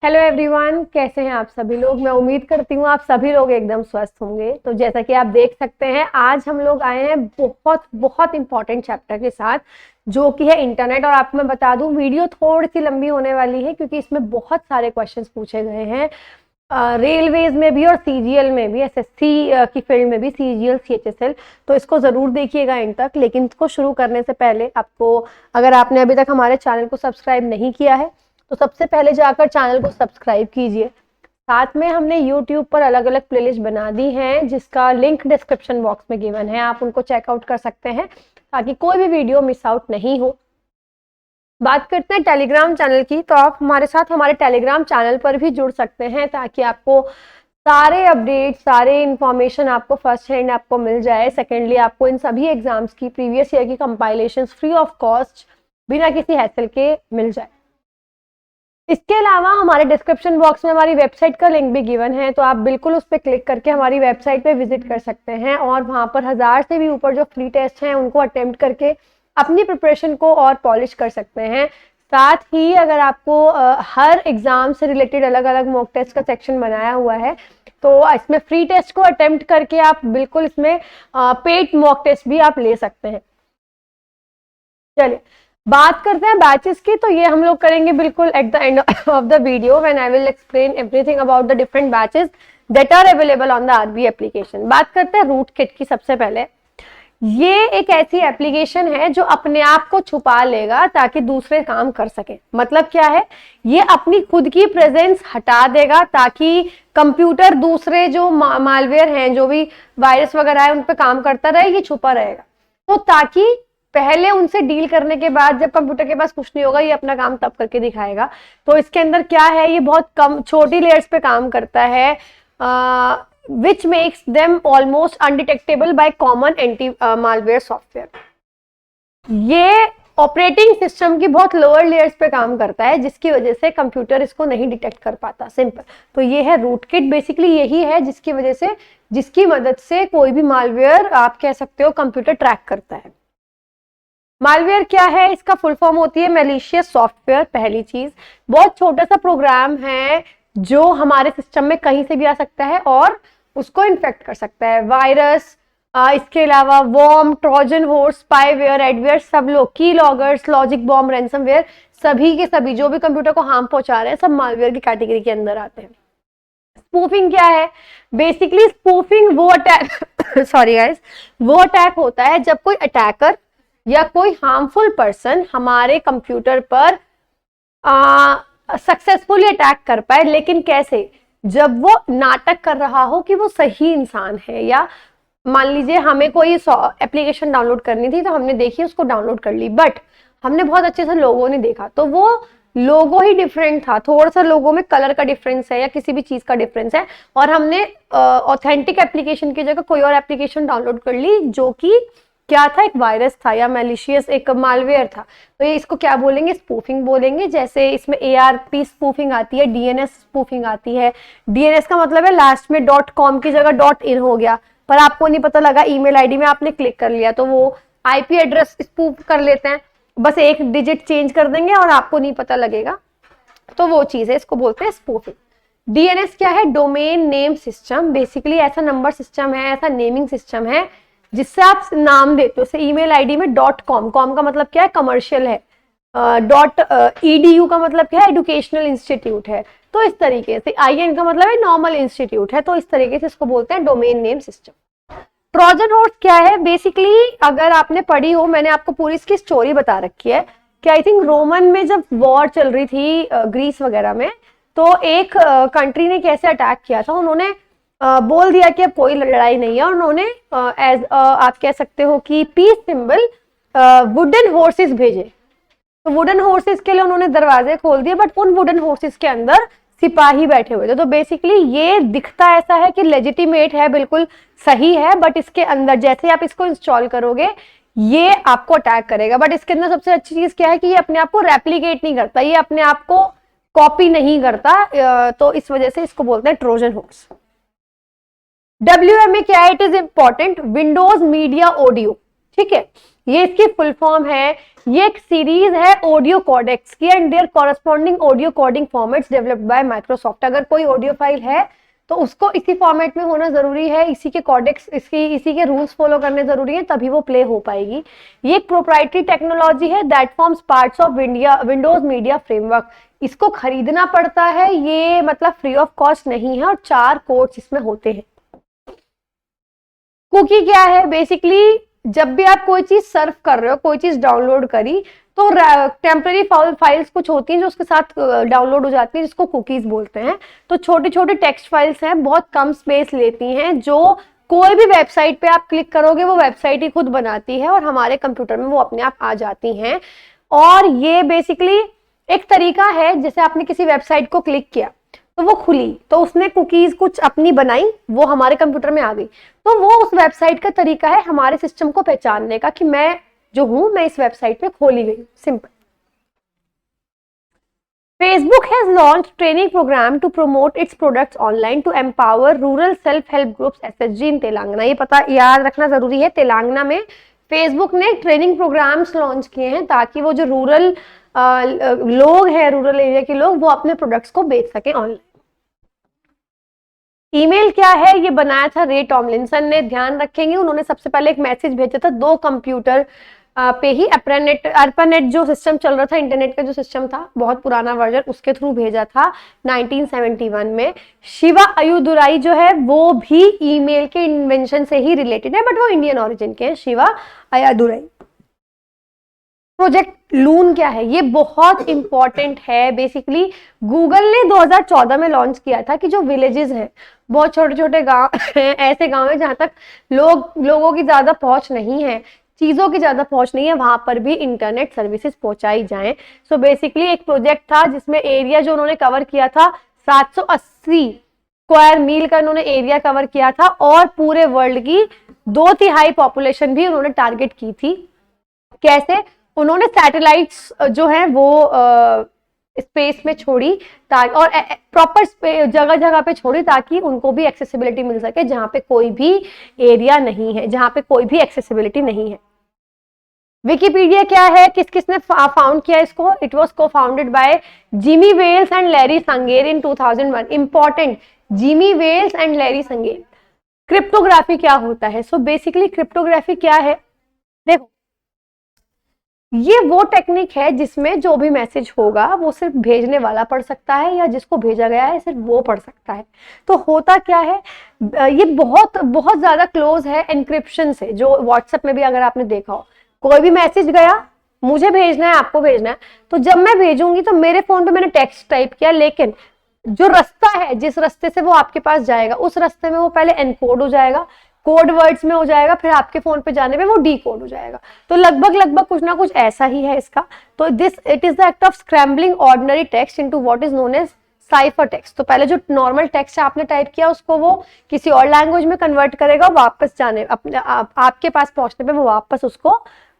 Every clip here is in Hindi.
हेलो एवरीवन, कैसे हैं आप सभी लोग। मैं उम्मीद करती हूँ आप सभी लोग एकदम स्वस्थ होंगे। तो जैसा कि आप देख सकते हैं, आज हम लोग आए हैं बहुत बहुत इंपॉर्टेंट चैप्टर के साथ, जो कि है इंटरनेट। और आपको मैं बता दूं, वीडियो थोड़ी सी लंबी होने वाली है क्योंकि इसमें बहुत सारे क्वेश्चंस पूछे गए हैं रेलवेज में भी और सीजीएल में भी, एसएससी की फील्ड में भी, सीजीएल सीएचएसएल। तो इसको जरूर देखिएगा एंड तक। लेकिन इसको शुरू करने से पहले आपको, अगर आपने अभी तक हमारे चैनल को सब्सक्राइब नहीं किया है तो सबसे पहले जाकर चैनल को सब्सक्राइब कीजिए। साथ में हमने YouTube पर अलग अलग प्लेलिस्ट बना दी हैं, जिसका लिंक डिस्क्रिप्शन बॉक्स में गिवन है, आप उनको चेकआउट कर सकते हैं ताकि कोई भी वीडियो मिस आउट नहीं हो। बात करते हैं टेलीग्राम चैनल की, तो आप हमारे साथ हमारे टेलीग्राम चैनल पर भी जुड़ सकते हैं ताकि आपको सारे अपडेट, सारे इंफॉर्मेशन आपको फर्स्ट हैंड आपको मिल जाए। सेकेंडली, आपको इन सभी एग्जाम्स की प्रीवियस ईयर की कंपाइलेशंस फ्री ऑफ कॉस्ट, बिना किसी हैसल के मिल जाए। इसके अलावा हमारे डिस्क्रिप्शन बॉक्स में हमारी वेबसाइट का लिंक भी गिवन है, तो आप बिल्कुल उस पर क्लिक करके हमारी वेबसाइट पे विजिट कर सकते हैं और वहाँ पर 1000 से भी ऊपर जो फ्री टेस्ट हैं उनको अटेम्प्ट करके अपनी प्रिपरेशन को और पॉलिश कर सकते हैं। साथ ही अगर आपको हर एग्जाम से रिलेटेड अलग अलग मॉक टेस्ट का सेक्शन बनाया हुआ है, तो इसमें फ्री टेस्ट को अटेम्प्ट करके आप बिल्कुल इसमें पेड मॉक टेस्ट भी आप ले सकते हैं। चलिए बात करते हैं बैचेस की, तो ये हम लोग करेंगे बिल्कुल at the end of the video when I will explain everything about the different batches that are available on the RB application. बात करते हैं रूट किट की। सबसे पहले, ये एक ऐसी एप्लीकेशन है जो अपने आप को छुपा लेगा ताकि दूसरे काम कर सके। मतलब क्या है, ये अपनी खुद की प्रेजेंस हटा देगा ताकि कंप्यूटर दूसरे जो मालवेयर हैं, जो भी वायरस वगैरह है, उन पर काम करता रहे, ये छुपा रहेगा। तो ताकि पहले उनसे डील करने के बाद जब कंप्यूटर के पास कुछ नहीं होगा, ये अपना काम तब करके दिखाएगा। तो इसके अंदर क्या है, ये बहुत कम छोटी लेयर्स पे काम करता है, which makes them almost undetectable by common anti malware software. ये ऑपरेटिंग सिस्टम की बहुत लोअर लेयर्स पे काम करता है, जिसकी वजह से कंप्यूटर इसको नहीं डिटेक्ट कर पाता। सिंपल। तो ये है रूट किट। बेसिकली यही है जिसकी वजह से, जिसकी मदद से कोई भी मालवेयर, आप कह सकते हो, कंप्यूटर ट्रैक करता है। मालवेयर क्या है, इसका फुल फॉर्म होती है मैलिशियस सॉफ्टवेयर। पहली चीज, बहुत छोटा सा प्रोग्राम है जो हमारे सिस्टम में कहीं से भी आ सकता है और उसको इन्फेक्ट कर सकता है। वायरस, इसके अलावा worm, Trojan horse, spyware, adware, सब लोग, की लॉगर्स, लॉजिक बॉम्ब, रैंसमवेयर, सभी के सभी जो भी कंप्यूटर को हार्म पहुंचा रहे हैं, सब मालवेयर की कैटेगरी के अंदर आते हैं। स्पूफिंग क्या है, बेसिकली स्पूफिंग वो अटैक सॉरी गाइस, वो अटैक होता है जब कोई अटैकर या कोई हार्मफुल पर्सन हमारे कंप्यूटर पर सक्सेसफुली अटैक कर पाए। लेकिन कैसे, जब वो नाटक कर रहा हो कि वो सही इंसान है, या मान लीजिए हमें कोई एप्लीकेशन डाउनलोड करनी थी तो हमने देखी, उसको डाउनलोड कर ली, बट हमने बहुत अच्छे से लोगो नहीं देखा, तो वो लोगो ही डिफरेंट था, थोड़ा सा लोगो में कलर का डिफरेंस है या किसी भी चीज का डिफरेंस है, और हमने ऑथेंटिक एप्लीकेशन की जगह कोई और एप्लीकेशन डाउनलोड कर ली जो कि क्या था, एक वायरस था या मैलिशियस एक मालवेयर था। तो ये इसको क्या बोलेंगे, स्पूफिंग बोलेंगे। जैसे इसमें ARP स्पूफिंग आती है, DNS स्पूफिंग आती है। DNS का मतलब है लास्ट में .com की जगह .in हो गया, पर आपको नहीं पता लगा, ईमेल आईडी में आपने क्लिक कर लिया, तो वो IP एड्रेस स्पूफ कर लेते हैं, बस एक डिजिट चेंज कर देंगे और आपको नहीं पता लगेगा। तो वो चीज है, इसको बोलते हैं स्पूफिंग। DNS क्या है, डोमेन नेम सिस्टम। बेसिकली ऐसा नंबर सिस्टम है, ऐसा नेमिंग सिस्टम है जिससे आप नाम देते हो। जैसे ईमेल आईडी में .com, कॉम का मतलब क्या है, कमर्शियल है, .edu का मतलब क्या है, एजुकेशनल इंस्टीट्यूट है। तो इस तरीके से IN का मतलब है नॉर्मल इंस्टीट्यूट है। तो इस तरीके से इसको बोलते हैं domain name system. Trojan horse क्या है, बेसिकली अगर आपने पढ़ी हो, मैंने आपको पूरी इसकी स्टोरी बता रखी है कि आई थिंक रोमन में जब वॉर चल रही थी ग्रीस वगैरह में, तो एक कंट्री ने कैसे अटैक किया था, उन्होंने बोल दिया कि अब कोई लड़ाई नहीं है, और उन्होंने एज आप कह सकते हो कि पीस सिंबल वुडन हॉर्सेस भेजे। तो वुडन हॉर्सेस के लिए उन्होंने दरवाजे खोल दिए, बट उन वुडन हॉर्सेस के अंदर सिपाही बैठे हुए थे। तो बेसिकली ये दिखता ऐसा है कि लेजिटिमेट है, बिल्कुल सही है, बट इसके अंदर जैसे आप इसको इंस्टॉल करोगे ये आपको अटैक करेगा। बट इसके अंदर सबसे अच्छी चीज क्या है कि ये अपने आप को रेप्लीकेट नहीं करता, ये अपने आप को कॉपी नहीं करता, तो इस वजह से इसको बोलते हैं ट्रोजन हॉर्स। WMA क्या है, it is important, Windows media audio. ठीक है, ये इसकी फुल फॉर्म है। ये एक सीरीज है ऑडियो कोडेक्स की and their corresponding audio coding formats developed by Microsoft. अगर कोई ऑडियो फाइल है तो उसको इसी फॉर्मेट में होना जरूरी है, इसी के कोडेक्स, इसी के रूल्स फॉलो करने जरूरी है, तभी वो प्ले हो पाएगी। ये एक प्रोप्राइटरी टेक्नोलॉजी है that forms parts of Windows media framework. इसको खरीदना पड़ता है, ये मतलब फ्री ऑफ कॉस्ट नहीं है, और 4 कोड्स इसमें होते हैं। कुकी क्या है? बेसिकली जब भी आप कोई चीज सर्फ कर रहे हो, कोई चीज डाउनलोड करी, तो टेम्पररी फाइल्स कुछ होती हैं जो उसके साथ डाउनलोड हो जाती है, जिसको कुकीज बोलते हैं। तो छोटी छोटी टेक्स्ट फाइल्स हैं, बहुत कम स्पेस लेती हैं, जो कोई भी वेबसाइट पे आप क्लिक करोगे वो वेबसाइट ही खुद बनाती है, और हमारे कंप्यूटर में वो अपने आप आ जाती हैं। और ये बेसिकली एक तरीका है, जैसे आपने किसी वेबसाइट को क्लिक किया तो वो खुली, तो उसने कुकीज कुछ अपनी बनाई, वो हमारे कंप्यूटर में आ गई, तो वो उस वेबसाइट का तरीका है हमारे सिस्टम को पहचानने का कि मैं जो हूं, मैं इस वेबसाइट पे खोली गई। Simple. Facebook has launched training program to promote its products online to empower rural self-help groups SSG in Telangana. ये पता याद रखना जरूरी है, तेलंगाना में फेसबुक ने ट्रेनिंग प्रोग्राम्स लॉन्च किए हैं ताकि वो जो रूरल लोग हैं, रूरल एरिया के लोग, वो अपने प्रोडक्ट्स को बेच सकें ऑनलाइन। ईमेल क्या है? ये बनाया था रे टॉमलिंसन ने। ध्यान रखेंगे, उन्होंने सबसे पहले एक मैसेज भेजा था 2 कंप्यूटर पे ही, ARPANET जो सिस्टम चल रहा था, इंटरनेट का जो सिस्टम था, बहुत पुराना वर्जन, उसके थ्रू भेजा था 1971 में। शिवा अयुदुराई जो है वो भी ईमेल के इन्वेंशन से ही रिलेटेड है, बट वो इंडियन ओरिजिन के हैं, शिवा अयुदुराई। प्रोजेक्ट लून क्या है? ये बहुत इंपॉर्टेंट है। बेसिकली गूगल ने 2014 में लॉन्च किया था कि जो विलेजेस हैं, बहुत छोटे छोटे गांव हैं, ऐसे गांव हैं जहां तक लोगों की ज्यादा पहुंच नहीं है, चीजों की ज्यादा पहुंच नहीं है, वहां पर भी इंटरनेट सर्विसेज पहुंचाई जाएं। सो बेसिकली एक प्रोजेक्ट था जिसमें एरिया जो उन्होंने कवर किया था 780 स्क्वायर मील का उन्होंने एरिया कवर किया था, और पूरे वर्ल्ड की 2/3 पॉपुलेशन भी उन्होंने टारगेट की थी। कैसे? उन्होंने सैटेलाइट्स जो है वो स्पेस में छोड़ी, और प्रॉपर जगह जगह पे छोड़ी ताकि उनको भी एक्सेसिबिलिटी मिल सके जहां पे कोई भी एरिया नहीं है, जहां पे कोई भी एक्सेसिबिलिटी नहीं है। विकिपीडिया क्या है? किसने फाउंड किया इसको? It was co-founded by Jimmy Wales and Larry Sanger in 2001। Important, Jimmy Wales and Larry Sanger. Cryptography क्या होता है? सो बेसिकली क्रिप्टोग्राफी क्या है? देखो, ये वो टेक्निक है जिसमें जो भी मैसेज होगा वो सिर्फ भेजने वाला पढ़ सकता है, या जिसको भेजा गया है सिर्फ वो पढ़ सकता है। तो होता क्या है, ये बहुत बहुत ज्यादा क्लोज है एनक्रिप्शन से। जो व्हाट्सएप में भी अगर आपने देखा हो, कोई भी मैसेज गया, मुझे भेजना है, आपको भेजना है, तो जब मैं भेजूंगी तो मेरे फोन पे मैंने टेक्स्ट टाइप किया, लेकिन जो रास्ता है, जिस रास्ते से वो आपके पास जाएगा, उस रास्ते में वो पहले एनकोड हो जाएगा, कोड वर्ड्स में हो जाएगा, फिर आपके फोन पे जाने पे वो डीकोड हो जाएगा। तो लगभग कुछ ना कुछ ऐसा ही है इसका। तो it is the act of scrambling ordinary text into what is known as cipher text. तो पहले जो नॉर्मल टेक्स्ट आपने टाइप किया उसको वो किसी और लैंग्वेज में कन्वर्ट करेगा, वापस जाने अपने आपके पास पहुंचने पे वो वापस उसको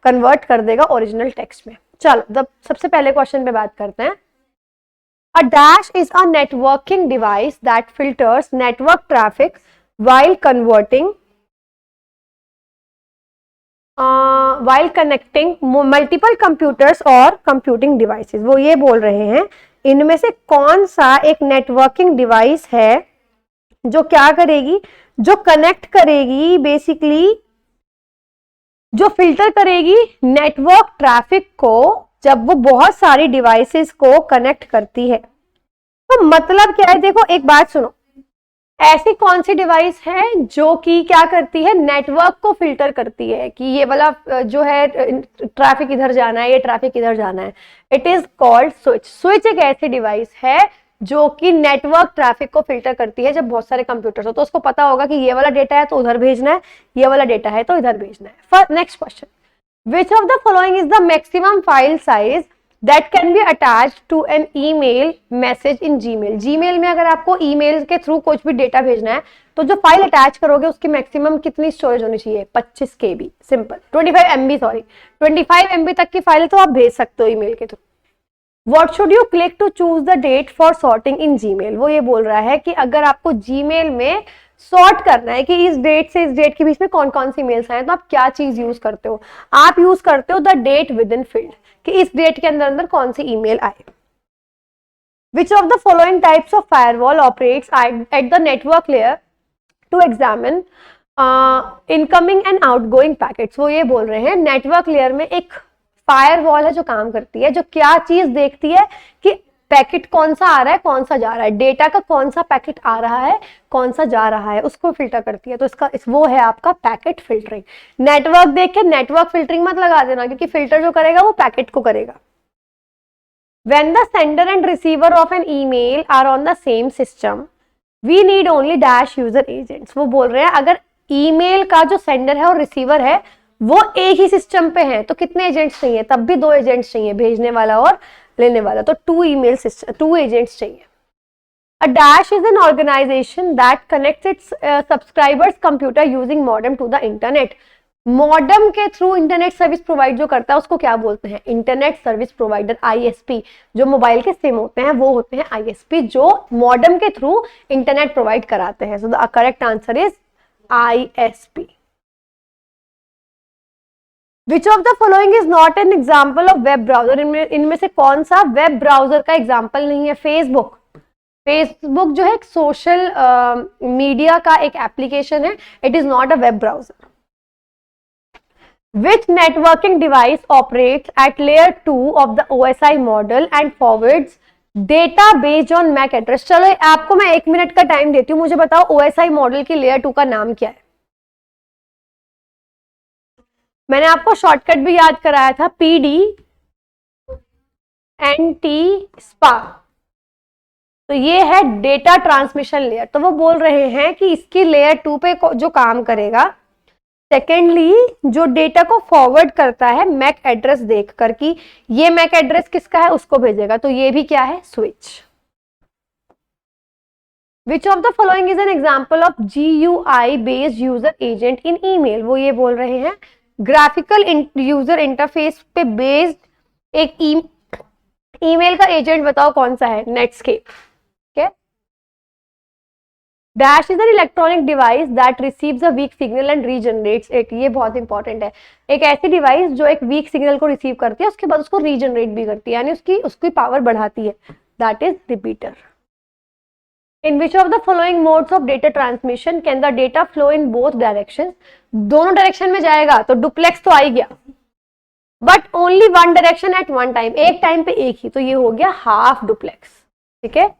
कन्वर्ट कर देगा ओरिजिनल टेक्स्ट में। चलो सबसे पहले क्वेश्चन पे बात करते हैं। A dash is a networking device that filters network traffic while connecting multiple computers और computing devices। वो ये बोल रहे हैं इनमें से कौन सा एक नेटवर्किंग डिवाइस है जो क्या करेगी, जो कनेक्ट करेगी, बेसिकली जो फिल्टर करेगी नेटवर्क ट्रैफिक को जब वो बहुत सारी डिवाइसेस को कनेक्ट करती है। तो मतलब क्या है? देखो एक बात सुनो, ऐसी कौन सी डिवाइस है जो कि क्या करती है, नेटवर्क को फिल्टर करती है कि ये वाला जो है ट्रैफिक इधर जाना है, ये ट्रैफिक इधर जाना है। It is called switch. Switch एक ऐसी डिवाइस है जो कि नेटवर्क ट्रैफिक को फिल्टर करती है जब बहुत सारे कंप्यूटर्स हो, तो उसको पता होगा कि ये वाला डेटा है तो उधर भेजना है, ये वाला डेटा है तो इधर भेजना है। Next question, which of the following is the maximum file size that can be attached to an email message in Gmail। Gmail में अगर आपको ईमेल के थ्रू कुछ भी डेटा भेजना है तो जो फाइल अटैच करोगे उसकी मैक्सिमम कितनी स्टोरेज होनी चाहिए? 25 KB। Simple, 25 MB, sorry 25 MB तक की फाइल तो आप भेज सकते हो ईमेल के through. What should you click to choose the date for sorting in Gmail? वो ये बोल रहा है कि अगर आपको Gmail में सॉर्ट करना है कि इस डेट से इस डेट के बीच में कौन कौन सी मेल्स आए, तो आप क्या चीज यूज करते हो, आप यूज करते हो the date within field, कि इस डेट के अंदर अंदर कौन सी ईमेल आए। Which of the following types of firewall operates at the network layer to examine incoming and outgoing packets. वो ये बोल रहे हैं नेटवर्क लेयर में एक फायरवॉल है जो काम करती है, जो क्या चीज देखती है कि पैकेट कौन सा आ रहा है कौन सा जा रहा है, डेटा का कौन सा पैकेट आ रहा है कौन सा जा रहा है, उसको फिल्टर करती है। तो वो है आपका पैकेट फिल्टरिंग। नेटवर्क देख के नेटवर्क फिल्टरिंग मत लगा देना, क्योंकि फिल्टर जो करेगा वो पैकेट को करेगा। When the sender and receiver of an email are on the same system, we need only dash user agents। वो बोल रहे हैं अगर ईमेल का जो सेंडर है और रिसीवर है वो एक ही सिस्टम पे है तो कितने एजेंट्स चाहिए, तब भी 2 एजेंट्स चाहिए, भेजने वाला और लेने वाला, तो 2 एजेंट्स चाहिए। A dash is an organization that connects its subscribers computer using modem to the internet। Modem के थ्रू इंटरनेट सर्विस प्रोवाइड जो करता है उसको क्या बोलते हैं, इंटरनेट सर्विस प्रोवाइडर, आईएसपी। जो मोबाइल के सिम होते हैं वो होते हैं आईएसपी, जो मॉडम के थ्रू इंटरनेट प्रोवाइड कराते हैं। So the correct answer is ISP. Which of the following is not an example of web browser. इनमें से कौन सा वेब ब्राउजर का एग्जाम्पल नहीं है। फेसबुक जो है एक सोशल मीडिया का एक एप्लीकेशन है, it is not a web browser. Which networking device operates at layer 2 of the OSI model and forwards data based on MAC address। चलो आपको मैं 1 मिनट का टाइम देती हूँ, मुझे बताओ OSI मॉडल की लेयर 2 का नाम क्या है। मैंने आपको शॉर्टकट भी याद कराया था, PD NT SPA। तो ये है डेटा ट्रांसमिशन लेयर। तो वो बोल रहे हैं कि इसकी लेयर 2 पे जो काम करेगा, सेकेंडली जो डेटा को फॉरवर्ड करता है मैक एड्रेस देख कर कि ये मैक एड्रेस किसका है उसको भेजेगा, तो ये भी क्या है, switch. Which of the following is an example of GUI based user agent in email. वो ये बोल रहे हैं ग्राफिकल यूजर इंटरफेस पे बेस्ड एक ईमेल का एजेंट बताओ कौन सा है, Netscape. Dash is an electronic device that receives a weak signal and regenerates it। ये बहुत इंपॉर्टेंट है। एक ऐसी डिवाइस जो एक वीक सिग्नल को रिसीव करती है उसके बाद उसको रीजनरेट भी करती है, यानी उसकी पावर बढ़ाती है, that is repeater. In which of the following modes of data transmission can the data flow in both direction. दोनों डायरेक्शन में जाएगा तो डुप्लेक्स तो आ ही गया, but only one direction at one time, एक टाइम पे एक ही, तो ये हो गया हाफ डुप्लेक्स। ठीक है।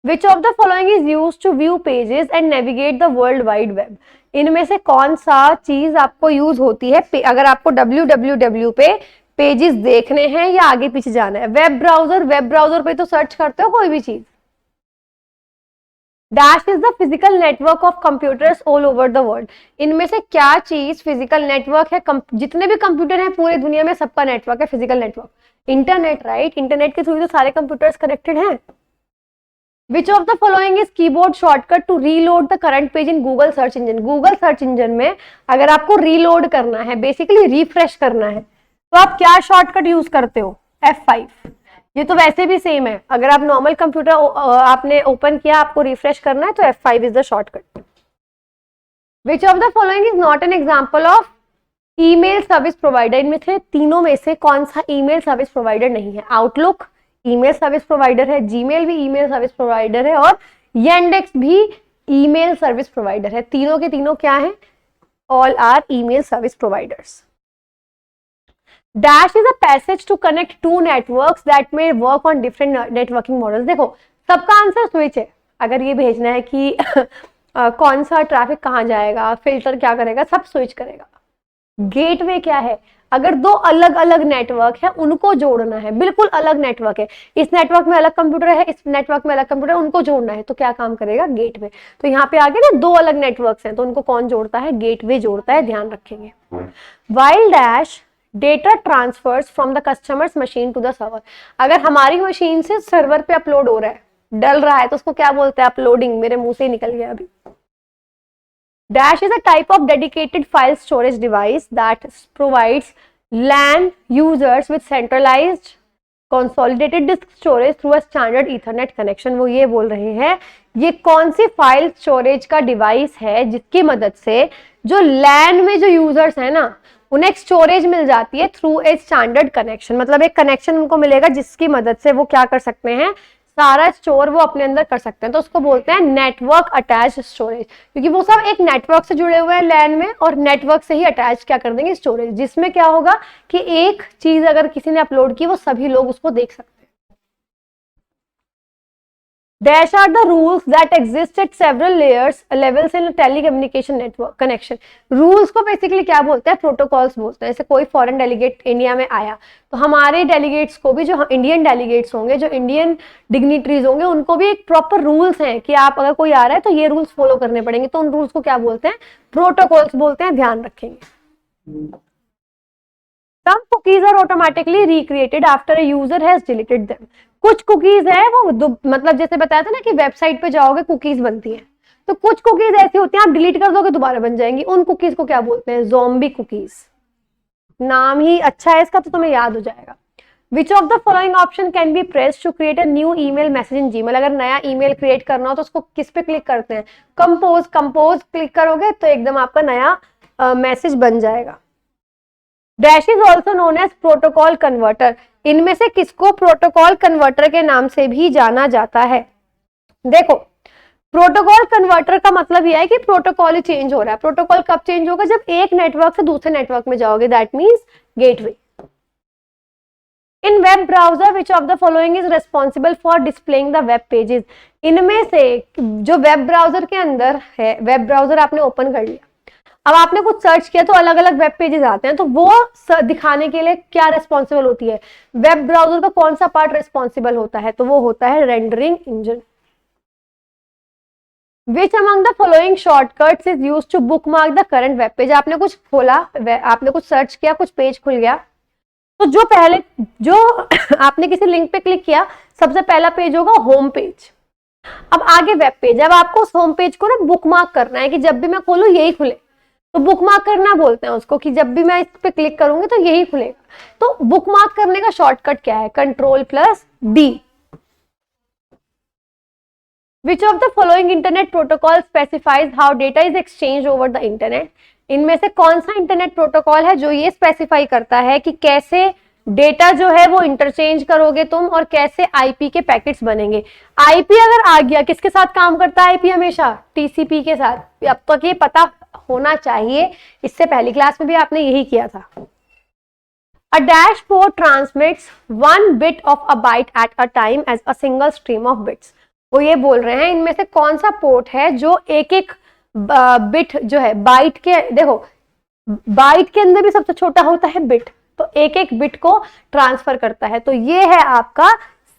Which of the following is used to view pages and navigate the world wide web। इनमें से कौन सा चीज आपको यूज होती है अगर आपको www पे पेजेस देखने हैं या आगे पीछे जाना है। वेब ब्राउजर पे तो सर्च करते हो कोई भी चीज। Dash is the physical network of computers all over the world. इनमें से क्या चीज फिजिकल नेटवर्क है, जितने भी कंप्यूटर हैं पूरी दुनिया में सबका नेटवर्क है physical network, internet, right. Internet के थ्रू तो सारे कंप्यूटर्स कनेक्टेड हैं। Which of the following is keyboard shortcut to reload the current page in Google search engine। Google search engine में अगर आपको reload करना है, बेसिकली रिफ्रेश करना है, तो आप क्या शॉर्टकट यूज करते हो, F5। ये तो वैसे भी सेम है, अगर आप नॉर्मल कंप्यूटर आपने ओपन किया, आपको रिफ्रेश करना है तो F5 is the shortcut. Which of the following is not an example of email service provider. इनमें से तीनों में से कौन सा ईमेल सर्विस प्रोवाइडर नहीं है। आउटलुक ईमेल सर्विस प्रोवाइडर है, जीमेल भी ईमेल सर्विस प्रोवाइडर है, और Yandex भी ईमेल सर्विस प्रोवाइडर है। तीनों के तीनों क्या है, all are email service providers. Dash is a passage to connect to networks that may work on different networking models. देखो सबका आंसर स्विच है। अगर ये भेजना है कि कौन सा ट्रैफिक कहाँ जाएगा, फिल्टर क्या करेगा, सब स्विच करेगा। गेटवे क्या है, अगर दो अलग अलग नेटवर्क है उनको जोड़ना है, बिल्कुल अलग नेटवर्क है, इस नेटवर्क में अलग कंप्यूटर है, इस नेटवर्क में अलग कंप्यूटर है, उनको जोड़ना है, तो क्या काम करेगा, गेटवे। तो यहाँ पे आगे ना दो अलग नेटवर्क्स हैं तो उनको कौन जोड़ता है, गेटवे जोड़ता है, ध्यान रखेंगे। While dash data transfers from the customer's machine to the server. अगर हमारी मशीन से सर्वर पे अपलोड हो रहा है, डल रहा है, तो उसको क्या बोलते हैं, अपलोडिंग। मेरे मुंह से निकल गया अभी। Dash is a type of dedicated file storage device that provides LAN users with centralized consolidated disk storage through a standard Ethernet connection। वो ये बोल रहे हैं ये कौन सी फाइल स्टोरेज का डिवाइस है जिसकी मदद से जो लैन में जो यूजर्स है ना उन्हें एक स्टोरेज मिल जाती है थ्रू ए स्टैंडर्ड कनेक्शन, मतलब एक कनेक्शन उनको मिलेगा जिसकी मदद से वो क्या कर सकते हैं, सारा स्टोर वो अपने अंदर कर सकते हैं। तो उसको बोलते हैं नेटवर्क अटैच स्टोरेज, क्योंकि वो सब एक नेटवर्क से जुड़े हुए हैं लैन में, और नेटवर्क से ही अटैच क्या कर देंगे, स्टोरेज, जिसमें क्या होगा कि एक चीज अगर किसी ने अपलोड की वो सभी लोग उसको देख सकते हैं। Dash are the rules that exist at several levels in a telecommunication network connection. Rules को बेसिकली क्या बोलते हैं, प्रोटोकॉल्स बोलते हैं। जैसे कोई फॉरेन डेलीगेट इंडिया में आया तो हमारे डेलीगेट्स को भी, जो इंडियन डेलीगेट्स होंगे, जो इंडियन डिग्निटरीज होंगे, उनको भी एक प्रॉपर रूल्स हैं कि आप अगर कोई आ रहा है तो ये रूल्स फॉलो करने पड़ेंगे। तो उन रूल्स को क्या बोलते हैं, प्रोटोकॉल्स बोलते हैं, ध्यान रखेंगे। Some cookies are automatically recreated after a user has deleted them. कुछ कुकीज है वो मतलब जैसे बताया था ना कि वेबसाइट पे जाओगे कुकीज बनती हैं, तो कुछ कुकीज ऐसी होती हैं आप डिलीट कर दोगे दोबारा बन जाएंगी। उन कुकीज को क्या बोलते हैं, ज़ॉम्बी कुकीज। नाम ही अच्छा है इसका तो तुम्हें याद हो जाएगा। Which of the following option can be pressed to create a new email message in Gmail? अगर नया ईमेल क्रिएट करना हो तो उसको किस पे क्लिक करते हैं, कंपोज क्लिक करोगे तो एकदम आपका नया मैसेज बन जाएगा। Dash is also known as protocol converter. इनमें से किसको प्रोटोकॉल कन्वर्टर के नाम से भी जाना जाता है? देखो, प्रोटोकॉल कन्वर्टर का मतलब यह है कि प्रोटोकॉल ही चेंज हो रहा है। प्रोटोकॉल कब चेंज होगा, जब एक नेटवर्क से दूसरे नेटवर्क में जाओगे, that means gateway. In web browser which of the following is responsible for displaying the web pages. इनमें से जो वेब ब्राउजर के अंदर है, वेब ब्राउजर आपने ओपन कर लिया, अब आपने कुछ सर्च किया तो अलग अलग वेब पेजेस आते हैं, तो वो दिखाने के लिए क्या रेस्पॉन्सिबल होती है, वेब ब्राउजर का कौन सा पार्ट रेस्पॉन्सिबल होता है, तो वो होता है rendering engine. Which among the following shortcuts is used to bookmark the current web page. आपने कुछ खोला, आपने कुछ सर्च किया, कुछ पेज खुल गया, तो जो आपने किसी लिंक पे क्लिक किया, सबसे पहला पेज होगा होम पेज। अब आगे वेब पेज, अब आपको उस होम पेज को ना बुकमार्क करना है कि जब भी मैं खोलूं यही खुले, तो बुकमार्क करना बोलते हैं उसको, कि जब भी मैं इस पे क्लिक करूंगी तो यही खुलेगा। तो बुकमार्क करने का शॉर्टकट क्या है, Ctrl+D। Which of the following internet protocol specifies how data is exchanged over the internet? इनमें से कौन सा इंटरनेट प्रोटोकॉल है जो ये स्पेसिफाई करता है कि कैसे डेटा जो है वो इंटरचेंज करोगे तुम, और कैसे आईपी के पैकेट्स बनेंगे। आईपी अगर आ गया, किसके साथ काम करता है आईपी, हमेशा टीसीपी के साथ। अब तक ये पता होना चाहिए, इससे पहली क्लास में भी आपने यही किया था। A dashboard transmits 1 bit of a byte at a time as a single stream of bits. वो ये बोल रहे हैं इनमें से कौन सा पोर्ट है जो एक एक बिट जो है बाइट के, देखो बाइट के अंदर भी सबसे छोटा होता है बिट, तो एक एक बिट को ट्रांसफर करता है। तो ये है आपका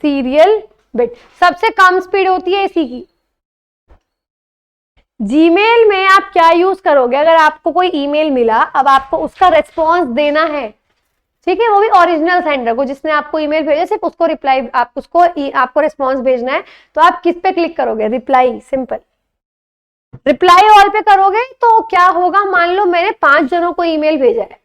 सीरियल बिट। सबसे कम स्पीड होती है इसी की। जीमेल में आप क्या यूज करोगे, अगर आपको कोई ईमेल मिला, अब आपको उसका रेस्पॉन्स देना है, ठीक है, वो भी ओरिजिनल सेंडर को, जिसने आपको ईमेल भेजा, सिर्फ उसको रिप्लाई, आपको रेस्पॉन्स भेजना है, तो आप किस पे क्लिक करोगे, रिप्लाई, सिंपल। रिप्लाई ऑल पे करोगे तो क्या होगा, मान लो मैंने 5 जनों को ईमेल भेजा है,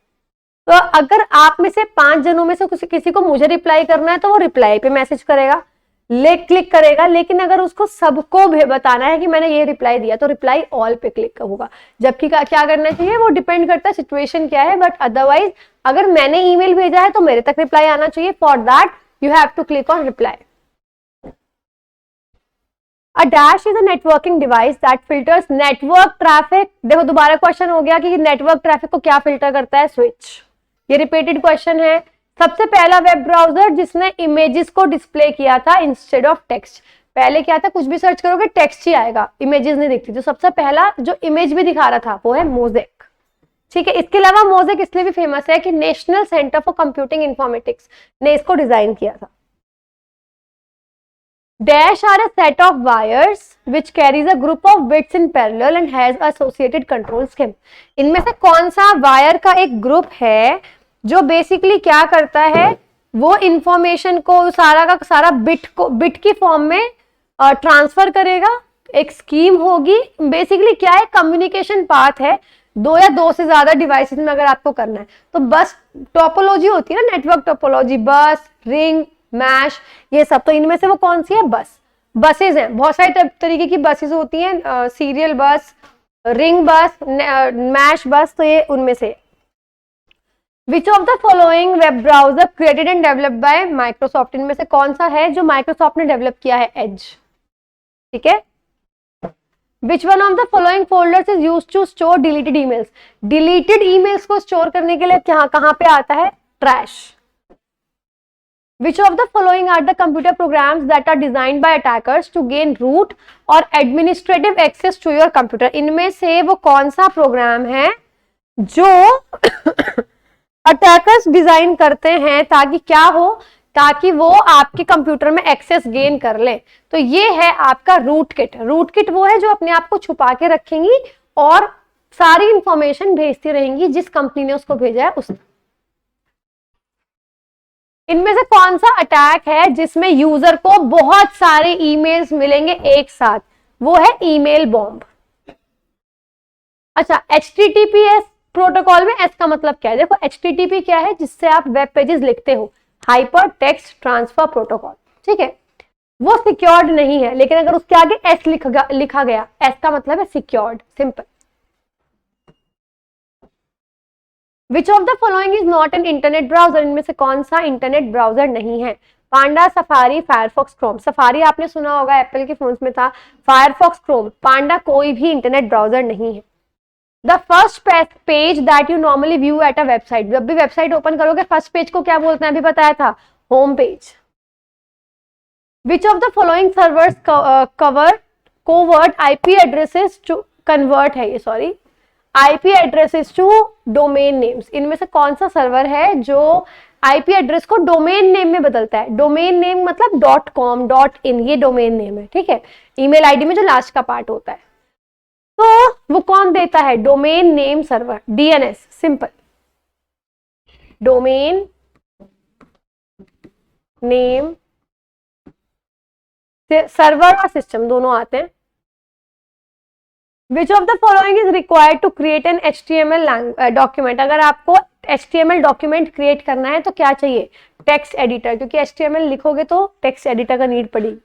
तो अगर आप में से 5 जनों में से किसी को मुझे रिप्लाई करना है तो वो रिप्लाई पे मैसेज करेगा, क्लिक करेगा। लेकिन अगर उसको सबको बताना है कि मैंने ये रिप्लाई दिया, तो रिप्लाई ऑल पे क्लिक होगा। जबकि क्या करना चाहिए, वो डिपेंड करता है सिचुएशन क्या है, बट अदरवाइज अगर मैंने ईमेल भेजा है तो मेरे तक रिप्लाई आना चाहिए। For that you have to click on reply. A dash is a networking device that filters network traffic। देखो दोबारा क्वेश्चन हो गया कि नेटवर्क ट्रैफिक को क्या फिल्टर करता है, स्विच। ये रिपीटेड क्वेश्चन है। सबसे पहला वेब ब्राउजर जिसने इमेजेस को डिस्प्ले किया था इंस्टेड ऑफ टेक्स्ट। पहले क्या था, कुछ भी सर्च करोगे टेक्स्ट ही आएगा, इमेजेस नहीं दिखती। तो सबसे पहला जो इमेज भी दिखा रहा था वो है मोज़ेक, ठीक है। इसके अलावा मोज़ेक इसलिए भी फेमस है कि national centre for computing informatics ने इसको डिजाइन किया था। Dash are a set of wires which carries a group of bits in parallel and has associated control scheme। इनमें से कौन सा वायर का एक ग्रुप है जो बेसिकली क्या करता है, वो इंफॉर्मेशन को सारा का सारा बिट की फॉर्म में ट्रांसफर करेगा। एक स्कीम होगी, बेसिकली क्या है, कम्युनिकेशन पाथ है, 2 या 2 से ज्यादा डिवाइसेस में अगर आपको करना है तो बस टोपोलॉजी होती है ना, नेटवर्क टोपोलॉजी, बस, रिंग, मैश, ये सब। तो इनमें से वो कौन सी है, बस। बसेस हैं, बहुत सारे तरीके की बसेस होती हैं, सीरियल बस, रिंग बस, मैश बस, तो ये उनमें से। विच of the following web browser created and developed by Microsoft, इनमें से कौन सा है जो माइक्रोसॉफ्ट ने डेवलप किया है? एज। ठीक है। Which one of the following folders is used to store deleted emails, deleted emails को स्टोर करने के लिए कहां पे आता है? Trash. Which of the following are the computer programs that are designed by attackers to gain root or administrative access to your computer? इनमें से वो कौन सा प्रोग्राम है जो अटैकर्स डिजाइन करते हैं ताकि क्या हो, ताकि वो आपके कंप्यूटर में एक्सेस गेन कर ले? तो ये है आपका रूट किट। रूट किट वो है जो अपने आप को छुपा के रखेंगी और सारी इंफॉर्मेशन भेजती रहेंगी जिस कंपनी ने उसको भेजा है उस। इनमें से कौन सा अटैक है जिसमें यूजर को बहुत सारे ईमेल्स मिलेंगे एक साथ? वो है ईमेल बॉम्ब। अच्छा, HTTPS प्रोटोकॉल में एस का मतलब क्या है? देखो HTTP क्या है? जिससे आप वेब पेजेस लिखते हो, हाइपर टेक्स्ट ट्रांसफर प्रोटोकॉल। ठीक है, वो सिक्योर्ड नहीं है, लेकिन अगर उसके आगे एस लिखा गया, एस का मतलब है secured, simple. Which of the following is not an internet browser, इनमें से कौन सा इंटरनेट ब्राउजर नहीं है? पांडा, सफारी, फायरफॉक्स, क्रोम। सफारी आपने सुना होगा, एप्पल के फोन्स में था। फायरफॉक्स, क्रोम, पांडा कोई भी इंटरनेट ब्राउजर नहीं है। The first page that you normally view at a website, जब भी वेबसाइट ओपन करोगे फर्स्ट पेज को क्या बोलते हैं? अभी बताया था, home page. Which of the following servers cover covert IP addresses to convert है ये, sorry, IP addresses to domain names. इनमें से कौन सा सर्वर है जो आईपी एड्रेस को डोमेन नेम में बदलता है? डोमेन नेम मतलब .com, .in, ये डोमेन नेम है। ठीक है, ईमेल आईडी में जो लास्ट का पार्ट होता है, तो वो कौन देता है? Domain name server, DNS, simple. Domain name server और सिस्टम दोनों आते हैं। Which of the following is required to create an HTML document? अगर आपको HTML डॉक्यूमेंट क्रिएट करना है तो क्या चाहिए? टेक्स्ट एडिटर, क्योंकि HTML लिखोगे तो टेक्स्ट एडिटर का नीड पड़ेगी।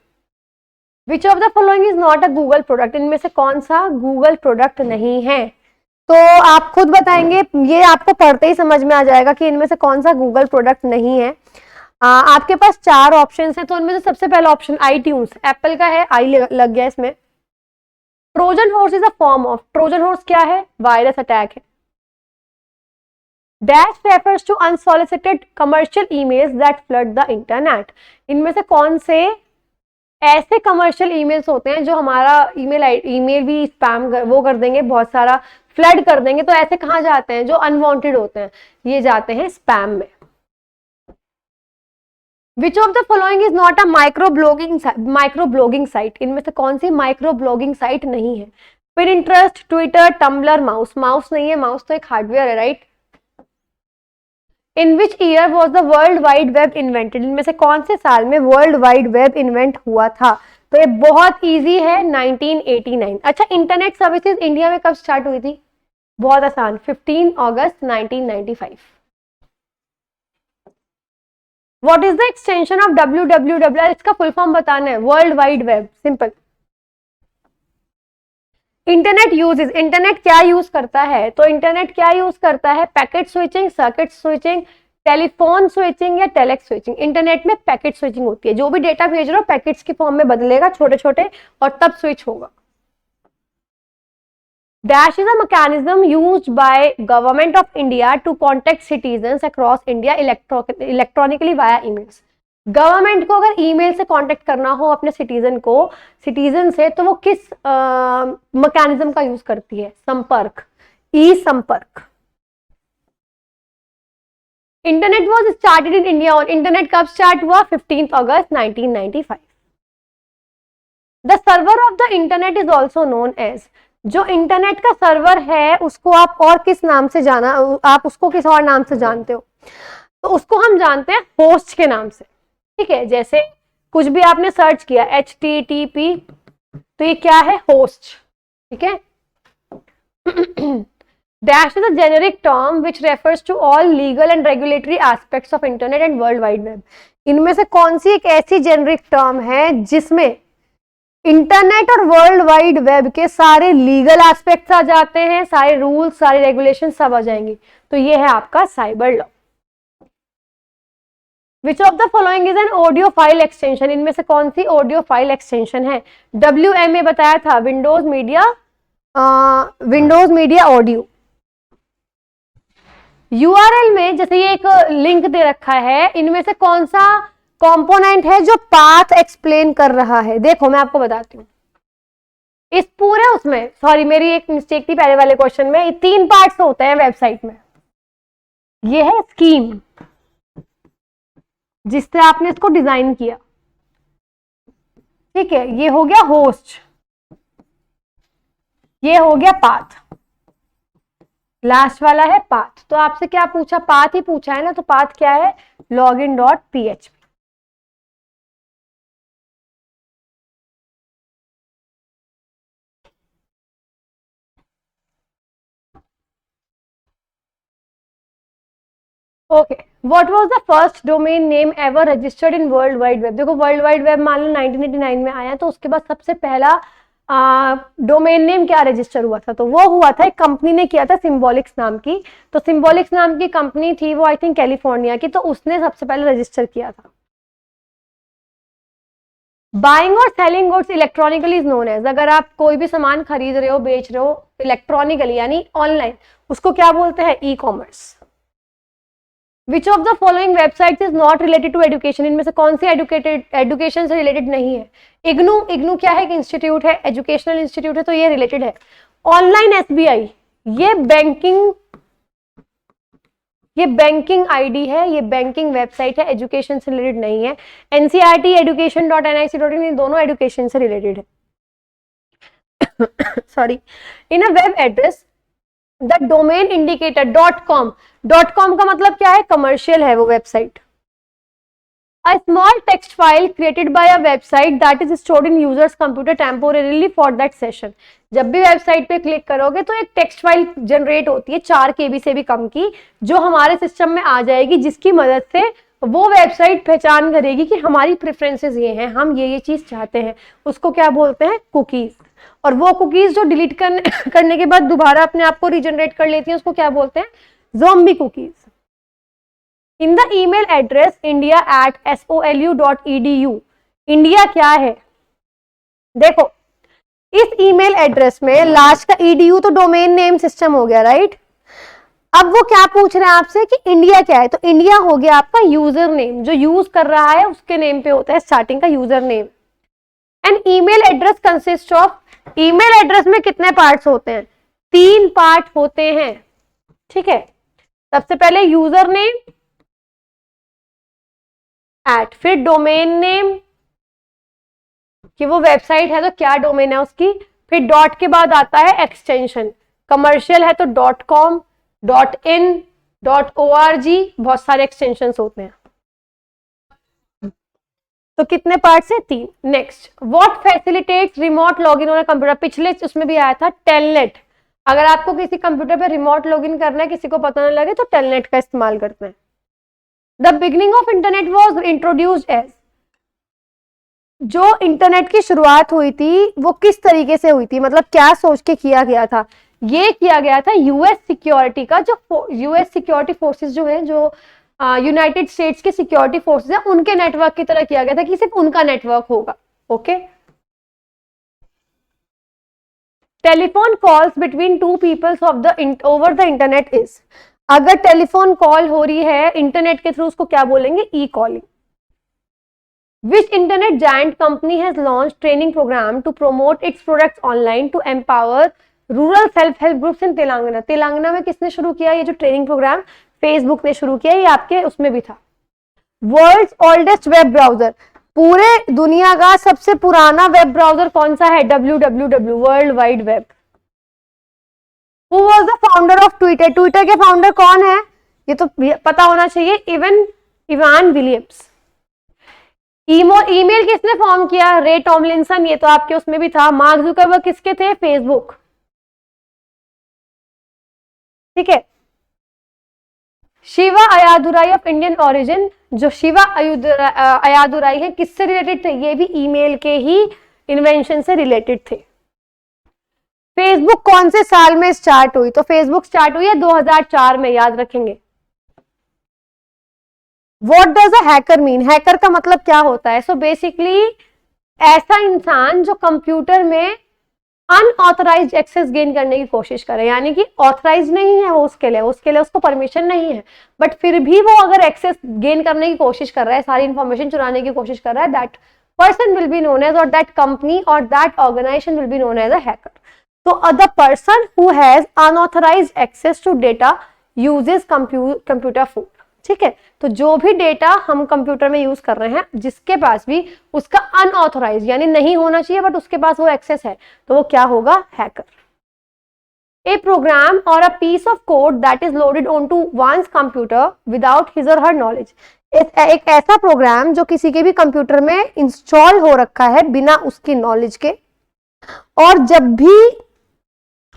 Which of the following is not a Google product? इनमें से कौन सा गूगल प्रोडक्ट नहीं है? तो आप खुद बताएंगे, ये आपको पढ़ते ही समझ में आ जाएगा कि इनमें से कौन सा गूगल प्रोडक्ट नहीं है। आपके पास 4 ऑप्शन है, तो उनमें से सबसे पहला ऑप्शन iTunes, एप्पल का है, आई लग गया इसमें। Trojan horse is a form of, Trojan horse क्या है? वायरस अटैक है। Dash refers to unsolicited commercial emails that flood the internet. इनमें से कौन से ऐसे कमर्शियल ईमेल्स होते हैं जो हमारा ईमेल भी स्पैम वो कर देंगे, बहुत सारा फ्लड कर देंगे? तो ऐसे कहाँ जाते हैं? जो अनवांटेड होते हैं, ये जाते हैं स्पैम में। Which of the following is not a microblogging site? इनमें से कौन सी माइक्रो ब्लॉगिंग साइट नहीं है? Pinterest, ट्विटर, टम्बलर, माउस नहीं है, माउस तो एक हार्डवेयर है, right? In which year was the world wide web invented? इनमें से कौन से साल में वर्ल्ड वाइड वेब इन्वेंट हुआ था? तो ये बहुत इजी है, 1989। अच्छा, इंटरनेट सर्विसेज इंडिया में कब स्टार्ट हुई थी? बहुत आसान, 15 अगस्त 1995। What is the extension of www? इसका फुल फॉर्म बताना है, world wide web, simple. Internet uses, internet क्या यूज करता है? तो इंटरनेट क्या यूज करता है? Packet switching, circuit switching, telephone switching या टेलेक्स स्विचिंग। इंटरनेट में पैकेट स्विचिंग होती है, जो भी डेटा भेज रहे हो पैकेट्स की फॉर्म में बदलेगा, छोटे छोटे, और तब स्विच होगा। Dash is a mechanism used by Government of India to contact citizens across India electronically via emails. Government को अगर ईमेल से कांटेक्ट करना हो अपने सिटीजन से, तो वो किस मैकेनिज्म का यूज करती है? Sampark, e Sampark. Internet was started in India on, internet कब स्टार्ट हुआ? 15 अगस्त 1995। The server of the internet is also known as, जो इंटरनेट का सर्वर है उसको आप और किस नाम से आप उसको किस और नाम से जानते हो? तो उसको हम जानते हैं होस्ट के नाम से। ठीक है, जैसे कुछ भी आपने सर्च किया HTTP, तो ये क्या है? होस्ट। ठीक है। Dash is a generic term which refers to all legal and regulatory aspects of internet and world wide web. इनमें से कौन सी एक ऐसी जेनरिक टर्म है जिसमें इंटरनेट और वर्ल्ड वाइड वेब के सारे लीगल एस्पेक्ट्स आ जाते हैं, सारे रूल्स, सारे रेगुलेशन सब आ जाएंगे। तो ये है आपका cyber law. Which of the following is an audio file extension, इनमें से कौन सी ऑडियो फाइल एक्सटेंशन है? WMA बताया था, विंडोज मीडिया ऑडियो। URL में जैसे ये एक लिंक दे रखा है, इनमें से कौन सा कंपोनेंट है जो पाथ एक्सप्लेन कर रहा है? देखो मैं आपको बताती हूँ, इस पूरे उसमें, सॉरी मेरी एक मिस्टेक थी पहले वाले क्वेश्चन में, 3 पार्ट्स होते हैं वेबसाइट में। ये है स्कीम, जिससे आपने इसको डिजाइन किया, ठीक है, ये हो गया होस्ट, ये हो गया पाथ, लास्ट वाला है पाथ। तो आपसे क्या पूछा? पाथ ही पूछा है ना, तो पाथ क्या है? login.php। Okay, what was the first domain name ever registered in world wide web? देखो वर्ल्ड वाइड वेब मान लो 1989 में आया, तो उसके बाद सबसे पहला डोमेन नेम क्या रजिस्टर हुआ था? तो वो हुआ था, एक कंपनी ने किया था सिंबॉलिक्स नाम की। तो सिंबॉलिक्स नाम की कंपनी थी वो, आई थिंक कैलिफोर्निया की, तो उसने सबसे पहले रजिस्टर किया था। बाइंग और selling goods electronically is known as, अगर आप कोई भी सामान खरीद रहे हो, बेच रहे हो इलेक्ट्रॉनिकली यानी ऑनलाइन, उसको क्या बोलते हैं? E commerce. Which of the following website is not related to education, इनमें से कौन सी एजुकेशन से रिलेटेड नहीं है? इग्नू क्या है? एक इंस्टीट्यूट है, एजुकेशनल इंस्टीट्यूट है, तो ये रिलेटेड है। ऑनलाइन SBI, ये बैंकिंग आईडी है, ये बैंकिंग वेबसाइट है, एजुकेशन से रिलेटेड नहीं है। NCERT, education.nic.in, ये दोनों एजुकेशन से रिलेटेड है। Sorry, in a web address the domain indicator .com का मतलब क्या है? कमर्शियल है वो website. A small text file created by a website that is stored in user's computer temporarily for that session, जब भी वेबसाइट पे क्लिक करोगे तो एक टेक्स्ट फाइल जनरेट होती है 4 KB से भी कम की, जो हमारे सिस्टम में आ जाएगी, जिसकी मदद से वो वेबसाइट पहचान करेगी कि हमारी प्रेफरेंसेस ये हैं, हम ये चीज चाहते हैं। उसको क्या बोलते हैं? कुकीज। और वो कुकीज जो डिलीट करने के बाद दोबारा अपने आप को रीजनरेट कर लेती हैं, उसको क्या बोलते हैं? Zombie cookies. In the email address india@solu.edu, India क्या है? देखो इस ईमेल एड्रेस में लास्ट का edu तो डोमेन नेम सिस्टम हो गया, राइट? अब वो क्या पूछ रहे हैं आपसे कि इंडिया क्या है? तो इंडिया हो गया आपका यूजर नेम, जो यूज कर रहा है उसके नेम पे होता है स्टार्टिंग का user name. And email address consist of, email address में कितने पार्ट्स होते हैं? 3 पार्ट होते हैं, ठीक है। सबसे पहले यूजर नेम एट, फिर डोमेन नेम कि वो वेबसाइट है तो क्या डोमेन है उसकी, फिर डॉट के बाद आता है एक्सटेंशन, कमर्शियल है तो .com, .in, .org, बहुत सारे एक्सटेंशन होते हैं। तो कितने पार्ट्स है? 3। Next, what facilitates remote login on a computer? पिछले उसमें भी आया था टेलनेट। अगर आपको किसी कंप्यूटर पे रिमोट लॉगिन करना है, किसी को पता ना लगे, तो टेलनेट का इस्तेमाल करते हैं। The beginning of internet was introduced as, जो इंटरनेट की शुरुआत हुई थी वो किस तरीके से हुई थी, मतलब क्या सोच के किया गया था? ये किया गया था यूएस सिक्योरिटी का, जो यूएस सिक्योरिटी फोर्सेस जो है, जो यूनाइटेड स्टेट्स के सिक्योरिटी फोर्सेस है, उनके नेटवर्क की तरह किया गया था कि सिर्फ उनका नेटवर्क होगा। Okay, telephone calls between 2 peoples of the over the internet is, अगर टेलीफोन कॉल हो रही है इंटरनेट के थ्रू, उसको क्या बोलेंगे? E calling. Which internet giant company has launched training program to promote its products online to empower rural self-help groups in Telangana? Telangana में किसने शुरू किया ये जो ट्रेनिंग प्रोग्राम? फेसबुक ने शुरू किया, ये आपके उसमें भी था। वर्ल्ड्स ओल्डेस्ट वेब ब्राउजर, पूरे दुनिया का सबसे पुराना वेब ब्राउजर कौन सा है? www, world wide web. Who was the founder of Twitter? Twitter के फाउंडर कौन है? ये तो पता होना चाहिए, इवान विलियम्स। ईमेल किसने फॉर्म किया? रे टॉमलिंसन, ये तो आपके उसमें भी था। मार्क जुकरबर्ग किसके थे? फेसबुक, ठीक है। शिवा अयादुराई ऑफ इंडियन ओरिजिन, जो शिवा अयादुराई है किससे रिलेटेड थे? ये भी ईमेल के ही इन्वेंशन से रिलेटेड थे। फेसबुक कौन से साल में स्टार्ट हुई? तो फेसबुक स्टार्ट हुई है 2004 में, याद रखेंगे। What does a hacker mean? Hacker का मतलब क्या होता है? सो बेसिकली ऐसा इंसान जो कंप्यूटर में अनऑथराइज्ड एक्सेस गेन करने की कोशिश करे, यानी कि ऑथराइज नहीं है वो, उसके लिए उसको परमिशन नहीं है, बट फिर भी वो अगर एक्सेस गेन करने की कोशिश कर रहा है, सारी इंफॉर्मेशन चुराने की कोशिश कर रहा है, that person will be known as, और दैट कंपनी और that organisation will be known as a hacker. तो the person who has unauthorised access to data uses computer phone. ठीक है, तो जो भी डेटा हम कंप्यूटर में यूज कर रहे हैं, जिसके पास भी उसका अनऑथराइज यानी नहीं होना चाहिए बट उसके पास वो एक्सेस है, तो वो क्या होगा? Hacker. A program or a piece of code that is loaded onto ones computer without his or her knowledge. एक ऐसा प्रोग्राम जो किसी के भी कंप्यूटर में इंस्टॉल हो रखा है बिना उसकी नॉलेज के, और जब भी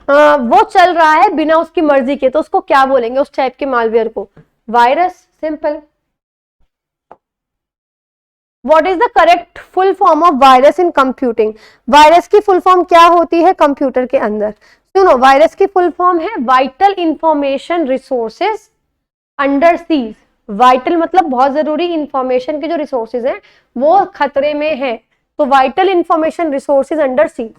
वो चल रहा है बिना उसकी मर्जी के, तो उसको क्या बोलेंगे? उस टाइप के मालवेयर को virus. Simple. What is the correct full form of virus in computing? Virus की फुल फॉर्म क्या होती है कंप्यूटर के अंदर? सुनो, वायरस की फुल फॉर्म है vital information resources under seize. Vital मतलब बहुत जरूरी, इंफॉर्मेशन के जो रिसोर्सेज हैं वो खतरे में है, तो vital information resources under siege.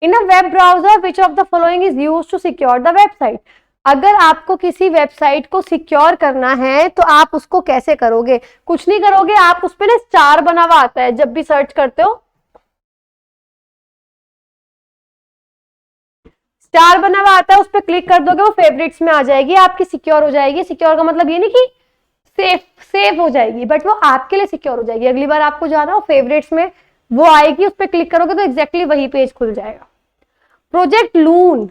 In a web browser which of the following is used to secure the website? अगर आपको किसी वेबसाइट को सिक्योर करना है तो आप उसको कैसे करोगे? कुछ नहीं करोगे, आप उस पे ना स्टार बना हुआ आता है जब भी सर्च करते हो, स्टार बना हुआ आता है, उस पर क्लिक कर दोगे, वो फेवरेट्स में आ जाएगी, आपकी सिक्योर हो जाएगी। सिक्योर का मतलब ये नहीं कि सेफ हो जाएगी, बट वो आपके लिए सिक्योर हो जाएगी। अगली बार आपको जाना हो फेवरेट्स में वो आएगी, उस पर क्लिक करोगे तो एग्जैक्टली वही पेज खुल जाएगा। Project loon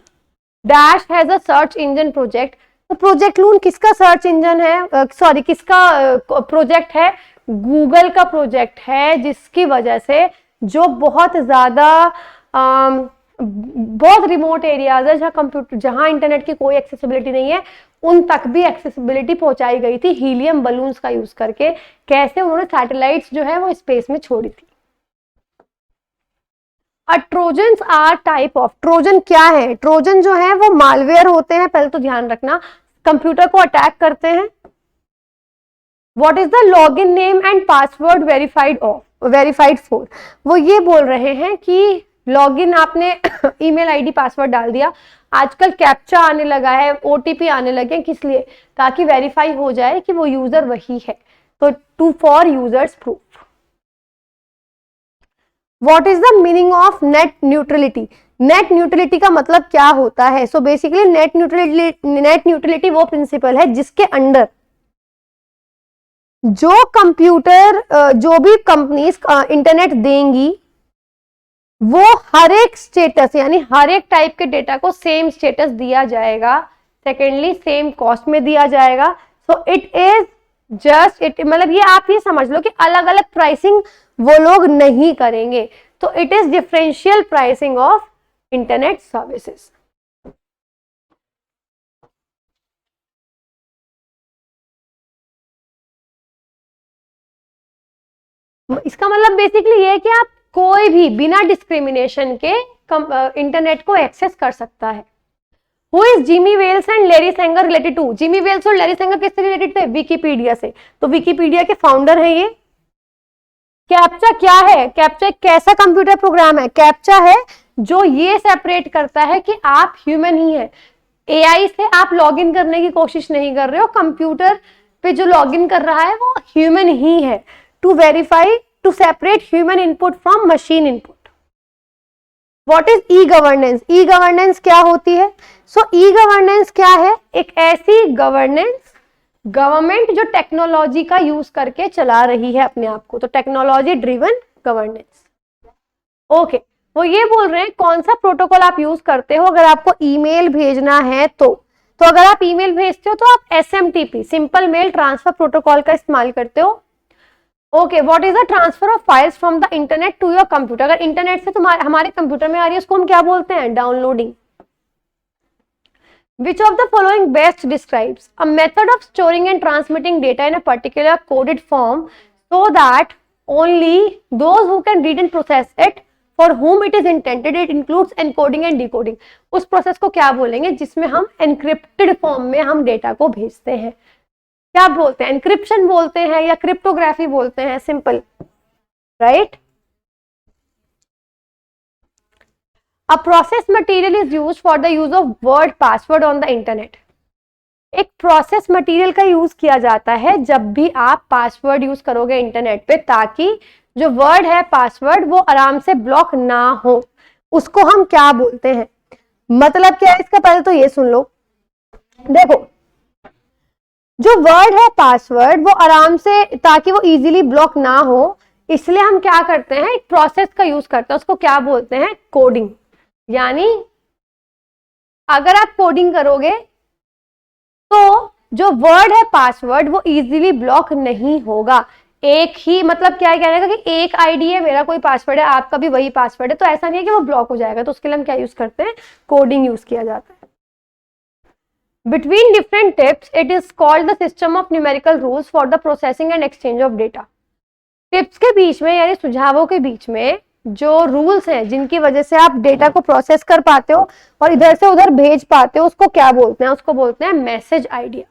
dash has a search engine project. तो प्रोजेक्ट लून किसका सर्च इंजन है? सॉरी, किसका प्रोजेक्ट है? गूगल का प्रोजेक्ट है, जिसकी वजह से जो बहुत ज्यादा बहुत रिमोट एरियाज है जहां इंटरनेट की कोई एक्सेसिबिलिटी नहीं है, उन तक भी एक्सेसिबिलिटी पहुंचाई गई थी हीलियम बलून्स का यूज करके। कैसे? उन्होंने सैटेलाइट्स जो है वो स्पेस में छोड़ी थी। Trojans are type of. Trojan क्या है? ट्रोजन जो है वो मालवेयर होते हैं, पहले तो ध्यान रखना, कंप्यूटर को अटैक करते हैं। What is the login name and password verified for? वो ये बोल रहे हैं कि लॉगिन आपने ईमेल आईडी पासवर्ड डाल दिया, आजकल कैप्चा आने लगा है, ओटीपी आने लगे, किस लिए? ताकि वेरीफाई हो जाए कि वो यूजर वही है, तो to for users proof. What is the meaning of net neutrality? Net neutrality का मतलब क्या होता है? सो बेसिकली नेट न्यूट्रलिटी वो प्रिंसिपल है जिसके अंडर जो कंप्यूटर जो भी कंपनीज इंटरनेट देंगी वो हर एक स्टेटस यानी हर एक टाइप के डेटा को सेम स्टेटस दिया जाएगा, सेकेंडली सेम कॉस्ट में दिया जाएगा। So it is just it, मतलब ये आप ये समझ लो कि अलग अलग प्राइसिंग वो लोग नहीं करेंगे, तो it is differential pricing of internet services. इसका मतलब बेसिकली ये है कि आप कोई भी बिना डिस्क्रिमिनेशन के इंटरनेट को एक्सेस कर सकता है। Who is Jimmy Wales and Larry Sanger related to? Jimmy Wales और लैरी सेंगर किससे रिलेटेड थे? विकीपीडिया से। तो विकीपीडिया के फाउंडर है ये। कैप्चा क्या है? कैप्चा एक कैसा कंप्यूटर प्रोग्राम है? कैप्चा है जो ये सेपरेट करता है कि आप ह्यूमन ही है, एआई से आप लॉगिन करने की कोशिश नहीं कर रहे हो, कंप्यूटर पे जो लॉगिन कर रहा है वो ह्यूमन ही है। To verify to separate human input from machine input. What is e governance? E governance क्या होती है? सो ई गवर्नेंस क्या है? एक ऐसी गवर्नेंस गवर्नमेंट जो टेक्नोलॉजी का यूज करके चला रही है अपने आप को, तो टेक्नोलॉजी ड्रिवन गवर्नेंस। ओके, वो ये बोल रहे हैं कौन सा प्रोटोकॉल आप यूज करते हो अगर आपको ईमेल भेजना है तो अगर आप ईमेल भेजते हो तो आप SMTP simple mail transfer protocol का इस्तेमाल करते हो। Okay, what is the transfer of files from the internet to your computer? अगर इंटरनेट से तुम्हारे हमारे कंप्यूटर में आ रही है उसको हम क्या बोलते हैं? Downloading. Which of the following best describes a method of storing and transmitting data in a particular coded form so that only those who can read and process it, for whom it is intended, it includes encoding and decoding। उस प्रोसेस को क्या बोलेंगे जिसमें हम एनक्रिप्टेड फॉर्म में हम डेटा को भेजते हैं, क्या बोलते हैं, एनक्रिप्शन बोलते हैं या क्रिप्टोग्राफी बोलते हैं, simple, right. A process material is used for the use of word password on the internet। एक प्रोसेस मटेरियल का यूज किया जाता है जब भी आप पासवर्ड यूज करोगे इंटरनेट पे, ताकि जो वर्ड है पासवर्ड वो आराम से ब्लॉक ना हो। उसको हम क्या बोलते हैं, मतलब क्या है इसका, पहले तो ये सुन लो। देखो, जो वर्ड है पासवर्ड वो आराम से, ताकि वो इजीली ब्लॉक ना हो, इसलिए हम क्या करते हैं, एक प्रोसेस का यूज करते हैं, उसको क्या बोलते हैं, कोडिंग। यानी अगर आप कोडिंग करोगे तो जो वर्ड है पासवर्ड वो इजीली ब्लॉक नहीं होगा। एक ही, मतलब क्या है कहने का कि एक आईडी है, मेरा कोई पासवर्ड है, आपका भी वही पासवर्ड है, तो ऐसा नहीं है कि वो ब्लॉक हो जाएगा। तो उसके लिए हम क्या यूज करते हैं, कोडिंग यूज किया जाता है। Between different tips it is called the system of numerical rules for the processing and exchange of data. Tips के बीच में यानी सुझावों के बीच में जो रूल्स हैं जिनकी वजह से आप डेटा को प्रोसेस कर पाते हो और इधर से उधर भेज पाते हो, उसको क्या बोलते हैं, उसको बोलते हैं मैसेज आइडिया।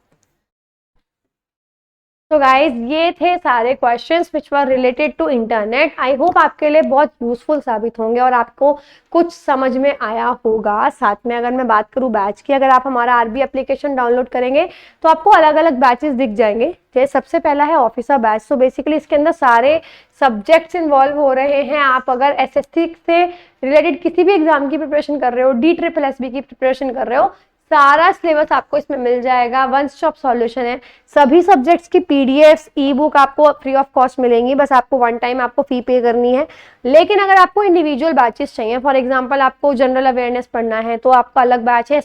तो गाइज ये थे सारे questions which were related to internet. I hope आपके लिए बहुत यूजफुल साबित होंगे और आपको कुछ समझ में आया होगा। साथ में अगर मैं बात करूं बैच की, अगर आप हमारा आरबी एप्लीकेशन डाउनलोड करेंगे तो आपको अलग अलग बैचेस दिख जाएंगे। जैसे सबसे पहला है ऑफिसर बैच। सो बेसिकली इसके अंदर सारे सब्जेक्ट्स इन्वॉल्व हो रहे हैं। आप अगर एसएससी से रिलेटेड किसी भी एग्जाम की प्रिपरेशन कर रहे हो, DSSB की प्रिपरेशन कर रहे हो, सारा सिलेबस आपको इसमें मिल जाएगा। वन स्टॉप सॉल्यूशन है। सभी सब्जेक्ट्स की पीडीएफ्स, ई बुक आपको फ्री ऑफ कॉस्ट मिलेंगी, बस आपको वन टाइम आपको फी पे करनी है। लेकिन अगर आपको इंडिविजुअल बैचेस चाहिए, फॉर एग्जांपल आपको जनरल अवेयरनेस पढ़ना है, तो आपका अलग बैच है।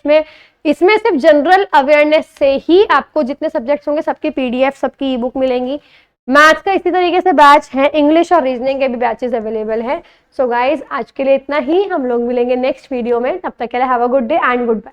इसमें सिर्फ जनरल अवेयरनेस से ही आपको जितने सब्जेक्ट्स होंगे सबकी पीडीएफ, सबकी ई बुक मिलेंगी। मैथ्स का इसी तरीके से बैच है, इंग्लिश और रीजनिंग के भी बैचेस अवेलेबल है। सो गाइज आज के लिए इतना ही, हम लोग मिलेंगे नेक्स्ट वीडियो में। तब तक के लिए have a good day and good bye.